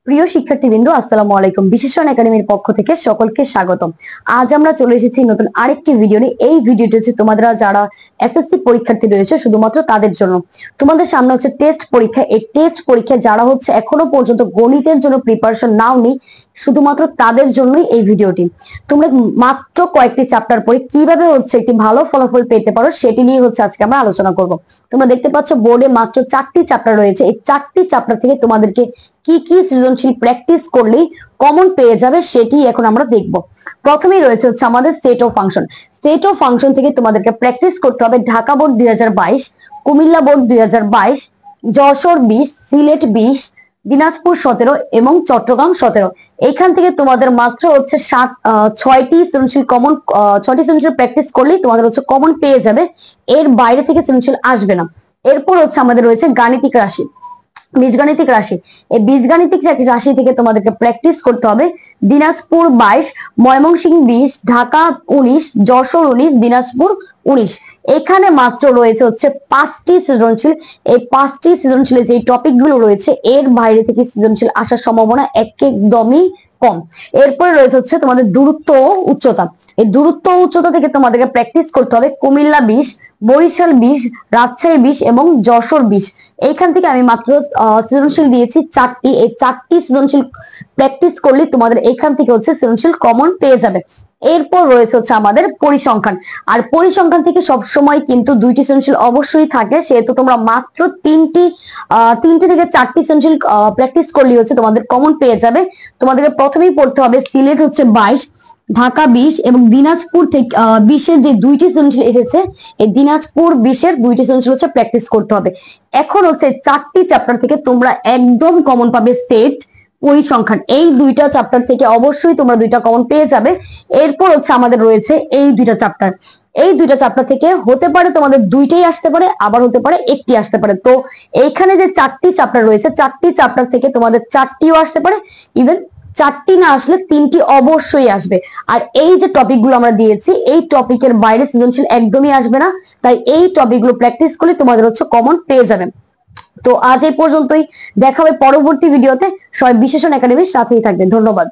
প্রিয় শিক্ষার্থীবৃন্দ, আসসালামু আলাইকুম। বিশেষণ একাডেমির পক্ষ থেকে সকলকে স্বাগতম। আজ আমরা চলে এসেছি নতুন আরেকটি ভিডিও নিয়ে। এই ভিডিওটি হচ্ছে তোমাদের যারা এসএসসি পরীক্ষার্থী রয়েছে শুধুমাত্র তাদের জন্য। তোমাদের সামনে হচ্ছে টেস্ট পরীক্ষা। এই টেস্ট পরীক্ষা যারা হচ্ছে এখনো পর্যন্ত গণিতের জন্য প্রিপারেশন নাওনি, শুধুমাত্র তাদের জন্যই এই ভিডিওটি। তোমরা মাত্র কয়েকটি চ্যাপ্টার পড়ে কিভাবে হচ্ছে একটি ভালো ফলাফল পেতে পারো সেটি নিয়ে হচ্ছে আজকে আমরা আলোচনা করব। তোমরা দেখতে পাচ্ছ বোর্ডে মাত্র 4টি চ্যাপ্টার রয়েছে। এই 4টি চ্যাপ্টার থেকে তোমাদেরকে কি কি সৃজনশীল প্র্যাকটিস করলেই কমন পেয়ে যাবে সেটি এখন আমরা দেখব। প্রথমেই রয়েছে হচ্ছে আমাদের set of function. Set of function থেকে তোমাদেরকে প্র্যাকটিস করতে হবে ঢাকা বোর্ড 2022, কুমিল্লা বোর্ড 2022, যশোর 20, সিলেট 20, দিনাজপুর 17 এবং চট্টগ্রাম 17। এইখান থেকে তোমাদের মাত্র হচ্ছে 6টি সৃজনশীল প্র্যাকটিস করলেই তোমাদের হচ্ছে কমন পেয়ে যাবে। এর বাইরে থেকে সৃজনশীল আসবে না। এরপর হচ্ছে আমাদের রয়েছে গাণিতিক রাশি, বীজগাণিতিক রাশি। এই বীজগাণিতিক রাশি থেকে তোমাদেরকে প্র্যাকটিস করতে হবে দিনাজপুর 22, ময়মনসিংহ 20, ঢাকা 19, যশোর 19, দিনাজপুর 19। এখানে মাত্র রয়েছে হচ্ছে 5টি সৃজনশীল। এই 5টি সৃজনশীলে যে টপিক গুলো রয়েছে এর বাইরে থেকে সৃজনশীল আসার সম্ভাবনা একদমই কম। এরপরে রয়েছে হচ্ছে তোমাদের দূরত্ব ও উচ্চতা। এই দূরত্ব ও উচ্চতা থেকে তোমাদেরকে প্র্যাকটিস করতে হবে কুমিল্লা 20, বরিশাল 20, রাজশাহী 20 এবং যশোর 20। এইখান থেকে আমি মাত্র সৃজনশীল দিয়েছি 4টি। এই 4টি সৃজনশীল প্র্যাকটিস করলে তোমাদের এখান থেকে হচ্ছে সৃজনশীল কমন পেয়ে যাবে। এরপর রয়েছে হচ্ছে আমাদের পরিসংখ্যান। আর পরিসংখ্যান থেকে সবসময় কিন্তু 2টি সৃজনশীল অবশ্যই থাকে, সেহেতু তোমরা মাত্র 3টি থেকে 4টি সৃজনশীল প্র্যাকটিস করলে হচ্ছে তোমাদের কমন পেয়ে যাবে। তোমাদেরকে প্রথমেই পড়তে হবে সিলেট হচ্ছে 22, ঢাকা 20 এবং দিনাজপুর থেকে 20-এর যে 2টি সৃজনশীল এসেছে এই দিনাজপুর 20-এর 2টি সৃজনশীল হচ্ছে প্র্যাকটিস করতে হবে। এখন হচ্ছে 4টি চ্যাপ্টার থেকে তোমরা একদম কমন পাবে সেট, পরিসংখ্যান। এই 2টা চ্যাপ্টার থেকে অবশ্যই তোমরা 2টা কমন পেয়ে যাবে। এরপর হচ্ছে আমাদের রয়েছে এই 2টা চ্যাপ্টার। এই 2টা চ্যাপ্টার থেকে হতে পারে তোমাদের 2টাই আসতে পারে, আবার হতে পারে 1টি আসতে পারে। তো এইখানে যে 4টি চ্যাপ্টার রয়েছে 4টি চ্যাপ্টার থেকে তোমাদের 4টিও আসতে পারে, ইভেন 4টি না আসলে 3টি অবশ্যই আসবে। আর এই যে টপিক গুলো আমরা দিয়েছি এই টপিকের বাইরে সৃজনশীল একদমই আসবে না। তাই এই টপিক গুলো প্র্যাকটিস করলে তোমাদের হচ্ছে কমন পেয়ে যাবে। তো আজ এই পর্যন্তই, দেখা হবে পরবর্তী ভিডিওতে। সবাই বিশেষণ একাডেমির সাথেই থাকবেন। ধন্যবাদ।